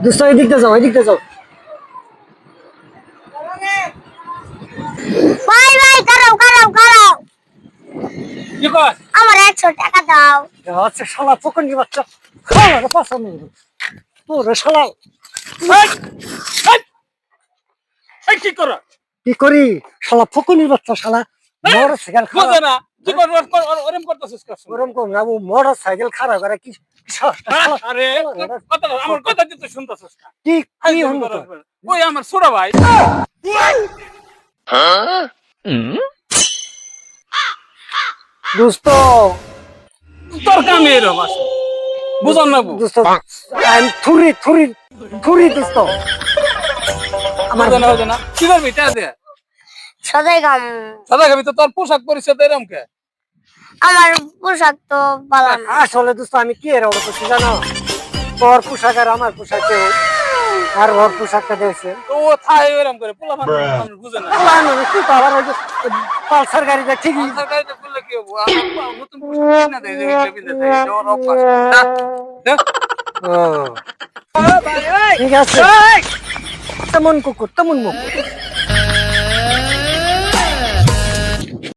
দোস্ত এদিক দিয়ে যাও, এদিক দিয়ে যাও। ভাই ভাই কারাও কারাও কারাও, কি কর? আমার 100 টাকা দাও। আচ্ছা শালা ফকনি বাচ্চা, খাওয়া রে পাছানো তোরে শালা। এই, এই, এই কি কর? কি করি শালা ফকনি বাচ্চা, শালা মোটর সাইকেল বুঝে খারাপ। না কি কর? ওরম করতেছিস কাজ? ওরম কর না, ও মোটর সাইকেল খারাপ করে কি সাহসটা শালা। আরে কথা আমার কথা কিন্তু শুনতেছিস না? কি এই কি যে হলো করস তোর? বলে। ওই আমার ছোট ভাই। দোস্ত তোর কামে এরম আছে। বুঝন না বউ। দোস্ত আই থুরি থুরি থুরি দোস্ত। আমার বুঝে না বুঝে না। কি করবি টা দে? সদাই গাম, সাদা খাবি তো তোর পোশাক পরিচ্ছদ এরম কে? আমার পোশাক তো ভালো না। আসলে দোস্ত আমি কি এর অবস্থা জানো, তোর পোশাক আর আমার পোশাকে আর ওর পোশাকটা দেখছে তো ও থাই এরম করে পোলা মানুষ বুঝে না। মানুষ তুই তো আবার ওই যে পালসার গাড়িটা ঠিকই। আনসার গাড়িতে বললে কি হবো? আমার নতুন পোশাক কিনে দেয় যে ওইটা পিন্ধে দেয়। এটা ওর অভ্যাস। দেখ। ও ঠিক আছে, তেমন কুকুর তেমন মুখ।